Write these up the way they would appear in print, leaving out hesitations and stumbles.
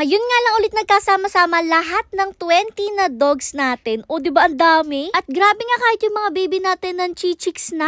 Ngayon nga lang ulit nagkasama-sama lahat ng 20 na dogs natin. O di ba ang dami? At grabe nga kahit yung mga baby natin ng chichiks na.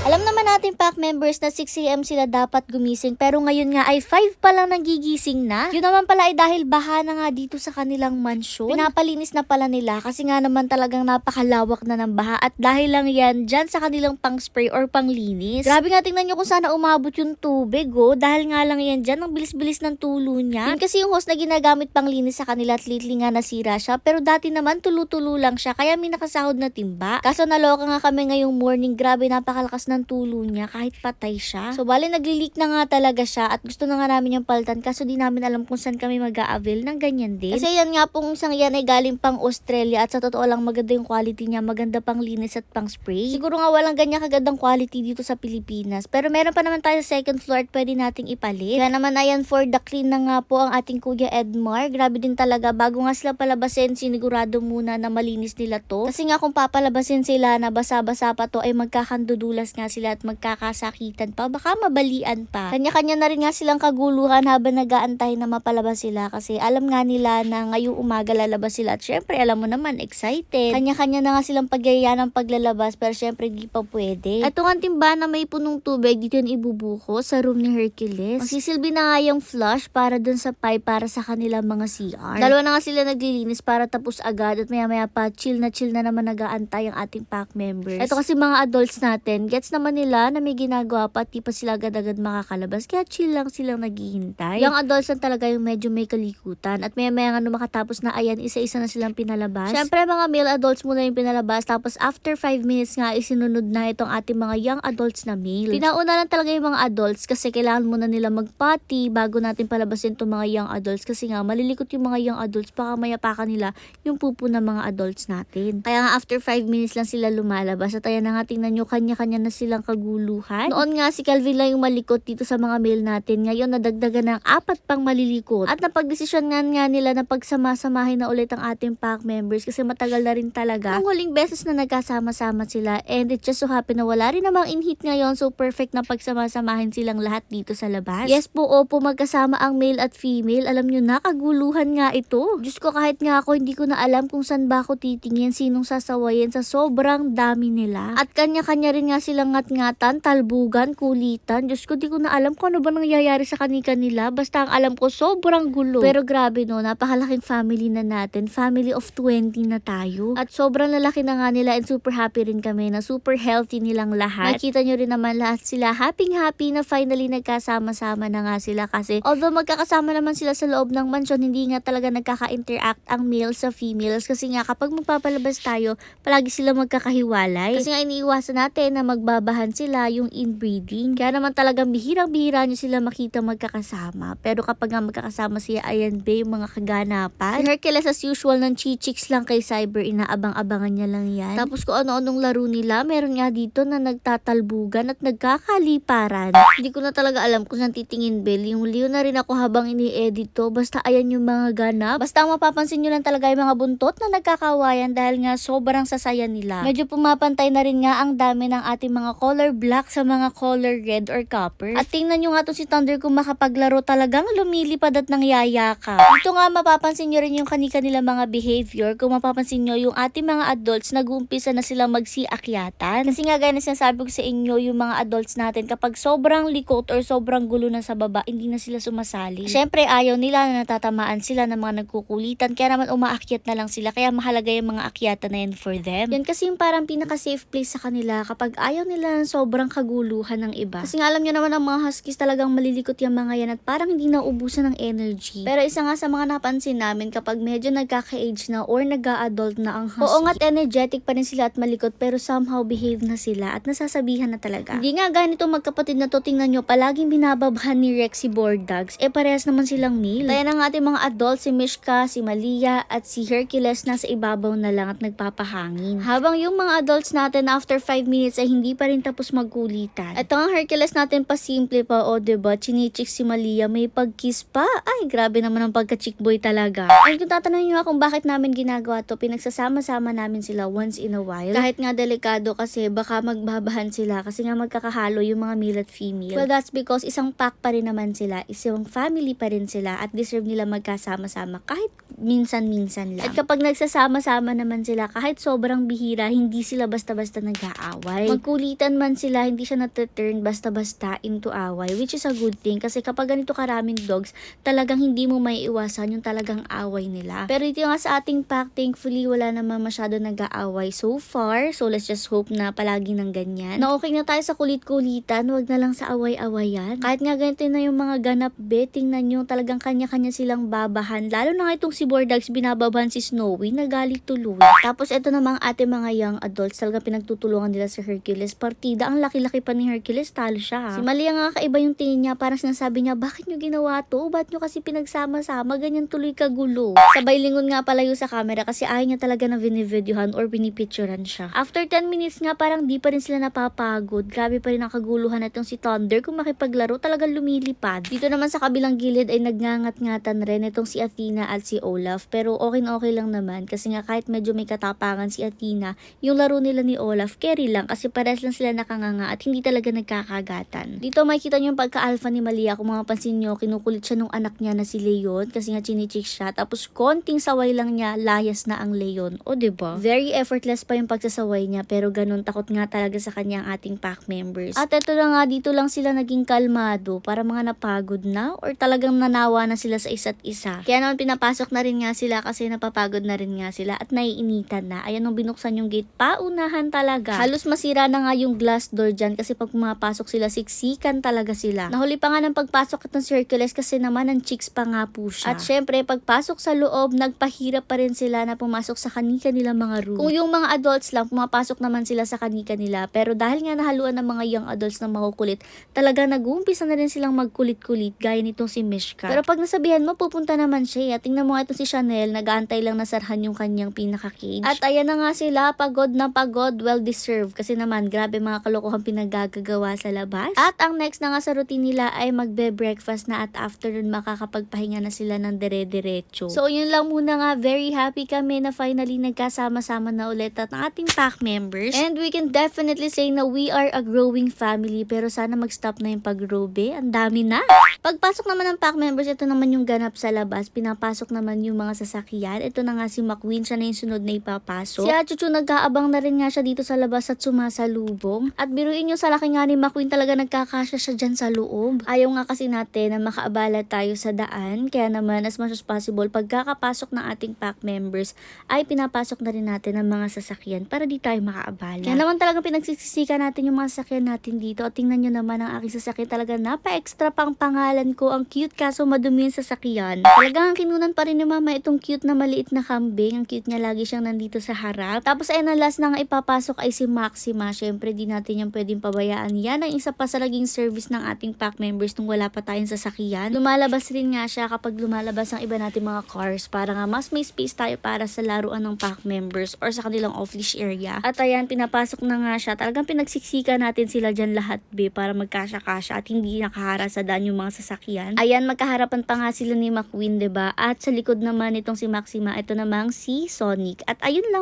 Alam naman natin pack members na 6 AM sila dapat gumising pero ngayon nga ay 5 pa lang nagigising na. Yun naman pala ay dahil baha na nga dito sa kanilang mansyon. Pinapalinis na pala nila kasi nga naman talagang napakalawak na ng baha at dahil lang yan dyan sa kanilang pang spray or panglinis. Grabe nga tingnan nyo kung sana umabot yung tubig dahil nga lang yan dyan ang bilis-bilis ng tulo niya. Yun kasi yung hose na ginagamit pang linis sa kanila at lately nga nasira siya pero dati naman tulo-tulo lang siya kaya may nakasahod na timba. Kaso naloka nga kami ngayong morning, grabe napakalakas ng tulo niya kahit patay siya. So bali nagli-leak na nga talaga siya at gusto na nga namin yung palitan kaso di namin alam kung saan kami mag-a-avail ng ganyan din. Kasi yan nga pong isang yan ay galing pang Australia at sa totoo lang maganda yung quality niya, maganda pang linis at pang spray. Siguro nga walang ganyan kagandang quality dito sa Pilipinas pero meron pa naman tayo sa second floor at pwede nating ipalit. Kaya naman ayan for the clean na nga po ang ating Kuya Edmar. Grabe din talaga. Bago nga sila palabasin, sinigurado muna na malinis nila to. Kasi nga kung papalabasin sila na basa-basa pa to ay magkakandudulas nga sila at magkakasakitan pa. Baka mabalian pa. Kanya-kanya na rin nga silang kaguluhan habang nag-aantay na mapalabas sila kasi alam nga nila na ngayong umaga lalabas sila at syempre alam mo naman excited. Kanya-kanya na nga silang pagyaya ng paglalabas pero syempre di pa pwede. At ang timba na may punong tubig dito yung ibubuko sa room ni Hercules. Magsisilbi na nga yung flush para dun sa pipe para sa kanilang mga CR. Dalawa na nga sila naglilinis para tapos agad at maya-maya pa chill na naman nag-aantay ang ating pack members. Ito kasi mga adults natin, gets naman nila na may ginagawa pa at di pa sila agad-agad makakalabas kaya chill lang silang naghihintay. Yung adults na talaga yung medyo may kalikutan at maya-maya nga nung makatapos na ayan, isa-isa na silang pinalabas. Syempre mga male adults muna yung pinalabas tapos after 5 minutes nga isinunod na itong ating mga young adults na male. Pinauna lang talaga yung mga adults kasi kailangan muna nila mag-potty bago natin palabasin itong mga young adults kasi nga malilikot yung mga young adults baka mayapakan nila yung pupo ng mga adults natin. Kaya nga after 5 minutes lang sila lumalabas at ayan na nga tingnan nyo kanya-kanya na silang kaguluhan. Noon nga si Calvin lang yung malikot dito sa mga male natin. Ngayon nadagdagan ng 4 pang malilikot at napagdesisyon nga nila na pagsama-samahin na ulit ang ating pack members kasi matagal na rin talaga ang huling beses na nagkasama-sama sila and it just so happen na wala rin namang in-heat ngayon so perfect na pagsama-samahin silang lahat dito sa labas. Yes po, opo, magkasama ang male at female. Alam nyo na, kaguluhan nga ito. Diyos ko, kahit nga ako hindi ko na alam kung saan ba ako titingin, sinong sasawayin sa sobrang dami nila. At kanya-kanya rin nga silang ngat-ngatan, talbugan, kulitan. Diyos ko, di ko na alam kung ano ba nangyayari sa kanila. Basta ang alam ko, sobrang gulo. Pero grabe no, napakalaking family na natin. Family of 20 na tayo. At sobrang lalaki na nga nila and super happy rin kami na super healthy nilang lahat. Makita nyo rin naman lahat sila happy na finally nagkasama-sama na nga sila kasi although magkakasama naman sila sa loob ng mansyon, hindi nga talaga nagkaka-interact ang males sa females kasi nga kapag magpapalabas tayo, palagi sila magkakahiwalay. Kasi nga iniiwasan natin na magbabahan sila yung inbreeding. Kaya naman talagang bihirang-bihira nyo sila makita magkakasama. Pero kapag nga magkakasama siya, ayan ba yung mga kaganapan. Si Hercules as usual ng chichiks lang kay Cyber, inaabang-abangan niya lang yan. Tapos kung ano-anong laro nila, meron nga dito na nagtatalbugan at nagkakaliparan. Hindi ko na talaga alam kung saan titingin, Bel. Yung liw na rin ako habang ini-edit to. Basta ayan yung mga ganap. Basta ang mapapansin nyo lang talaga yung mga buntot na nagkakawayan dahil nga sobrang sasaya nila. Medyo pumapantay na rin nga ang dami ng ating mga color black sa mga color red or copper. At tingnan nyo nga to si Thunder kung makapaglaro talagang lumilipad at nangyayaka. Dito nga mapapansin nyo rin yung kani-kanila mga behavior. Kung mapapansin nyo yung ating mga adults nag-uumpisa na silang magsiakyatan. Kasi nga gaya na sinasabi ko sa inyo yung mga adults natin kapag sobrang likot or sobrang gulo na sa baba, hindi na sila sumasali. Syempre ayaw nila na natatamaan sila ng mga nagkukulitan kaya naman umaakyat na lang sila kaya mahalaga yung mga akyatan na yan for them. Yan kasi yung parang pinaka-safe place sa kanila kapag ayaw nila ng sobrang kaguluhan ng iba. Kasi nga alam nyo naman ang mga huskies talagang malilikot yung mga yan at parang hindi naubusan ng energy. Pero isa nga sa mga napansin namin kapag medyo nagkaka-age na or nag-a-adult na ang husky. Oo nga't energetic pa rin sila at malikot pero somehow behave na sila at nasasabihan na talaga. Hindi nga ganito magkapatid na to, tingnan nyo palaging binababhan ni Rex si Bordags. Parehas naman silang male. Kaya ng ating mga adults, si Mishka, si Malia at si Hercules nasa ibabaw na lang at nagpapahangin. Habang yung mga adults natin after 5 minutes ay hindi pa rin tapos magkulitan. Ito ang Hercules natin pa simple pa diba? Chinichik si Malia may pag-kiss pa. Ay grabe naman ang pagka-chick boy talaga. Ay kung tatanungin nyo kung bakit namin ginagawa to, pinagsasama-sama namin sila once in a while. Kahit nga delikado kasi baka magbabahan sila kasi nga magkakahalo yung mga male at female. Well that's because isang pack pa rin naman sila, isang family pa rin sila at this deserve nila magkasama-sama kahit minsan-minsan lang. At kapag nagsasama-sama naman sila, kahit sobrang bihira, hindi sila basta-basta nag-aaway. Magkulitan man sila, hindi siya na-turn basta-basta into away, which is a good thing kasi kapag ganito karaming dogs, talagang hindi mo may iwasan yung talagang away nila. Pero ito nga sa ating pack, thankfully wala naman masyado nag-aaway so far. So let's just hope na palagi ng ganyan. Na okay na tayo sa kulit-kulitan, wag na lang sa away-awayan. Kahit nga ganito na yung mga ganap tingnan nyo, talagang kanya-kanya silang babahan. Lalo na nga itong si Bordags, binababahan si Snowy, nagalit tuloy. Tapos ito namang ating mga young adults, talagang pinagtutulungan nila si Hercules. Partida, ang laki-laki pa ni Hercules, talo siya. Si Malia nga kaiba yung tingin niya, parang sinasabi niya, bakit nyo ginawa to? Ba't nyo kasi pinagsama-sama? Ganyan tuloy kagulo. Sabay lingon nga palayo sa camera kasi ayaw niya talaga na binivideohan or pinipicturean siya. After 10 minutes nga, parang di pa rin sila napapagod. Grabe pa rin ang kaguluhan na itong si Thunder. Kung makipaglaro, talagang lumilipad. Dito naman sa kabilang gilid ay nagngangat-ngatan rin itong si Athena at si Olaf. Pero okay lang naman kasi nga kahit medyo may katapangan si Athena, yung laro nila ni Olaf, carry lang kasi pares lang sila nakanganga at hindi talaga nagkakagatan. Dito makikita niyo yung pagka-alpha ni Malia. Kung mapapansin niyo, kinukulit siya nung anak niya na si Leon kasi nga chinichik siya. Tapos konting saway lang niya, layas na ang Leon. O diba? Very effortless pa yung pagsasaway niya pero ganun, takot nga talaga sa kanya ang ating pack members. At ito na nga, dito lang sila naging kalmado para mga napagod na or talagang nanawa na sila sa isa't isa. Kaya naman pinapasok na rin nga sila kasi napapagod na rin nga sila at naiinitan na. Ayan, nung binuksan yung gate, paunahan talaga. Halos masira na nga yung glass door dyan kasi pag pumapasok sila, siksikan talaga sila. Nahuli pa nga ng pagpasok itong si Hercules kasi naman ang chicks pa nga po siya. At syempre, pagpasok sa loob, nagpahirap pa rin sila na pumasok sa kanika nilang mga room. Kung yung mga adults lang, pumapasok naman sila sa kanika nila. Pero dahil nga nahaluan ng mga young adults na makukulit, talaga nag-uumpisa na rin silang magkulit-kulit gaya nitong si Mishka. Pero pag nasabihan mo, pupunta naman siya. Tingnan mo nga itong si Chanel, nag-aantay lang na sarhan yung kanyang pinaka-cage. At ayan na nga sila, pagod na pagod, well-deserved. Kasi naman, grabe mga kalokohan pinagagagawa sa labas. At ang next na nga sa routine nila ay magbe-breakfast na at afternoon makakapagpahinga na sila ng dire-diretso. So yun lang muna nga, very happy kami na finally nagkasama-sama na ulit at ang ating pack members. And we can definitely say na we are a growing family pero sana mag-stop na yung pag-grow, be. Ang dami na. Pagpasok naman ng pack members, ito naman yung ganap sa labas. Pinapasok naman yung mga sasakyan. Ito na nga si McQueen, siya na yung sunod na ipapasok. Si Achuchu nag-aabang na rin nga siya dito sa labas at sumasalubong. At biruin nyo, sa laki nga ni McQueen talaga nagkakasya siya dyan sa loob. Ayaw nga kasi natin na makaabala tayo sa daan. Kaya naman, as much as possible, pagkakapasok ng ating pack members, ay pinapasok na rin natin ang mga sasakyan para di tayo makaabala. Kaya naman talagang pinagsisisikan natin yung mga sasakyan natin dito. At tingnan nyo naman ang aking sasakyan, talaga napa-extra pang pangalan ko. Ang cute kaso madumi yung sasakyan. Talagang kinunan pa rin ni mama itong cute na maliit na kambing. Ang cute niya, lagi siyang nandito sa harap. Tapos ay na last na nga ipapasok ay si Maxima. Syempre di natin yung pwedeng pabayaan. Yan ang isa pa sa naging service ng ating pack members nung wala pa tayong sasakyan. Lumalabas rin nga siya kapag lumalabas ang iba natin mga cars para nga mas may space tayo para sa laruan ng pack members or sa kanilang off-leash area. At ayan, pinapasok na nga siya. Talagang pinagsiksikan natin sila dyan lahat, be, para magkasya-kasya at hindi nakahara sa daan yung mga sasakyan. Ayan, magkaharapan pa nga sila ni McQueen, diba? At sa likod naman itong si Maxima, ito namang si Sonic. At ayun lang.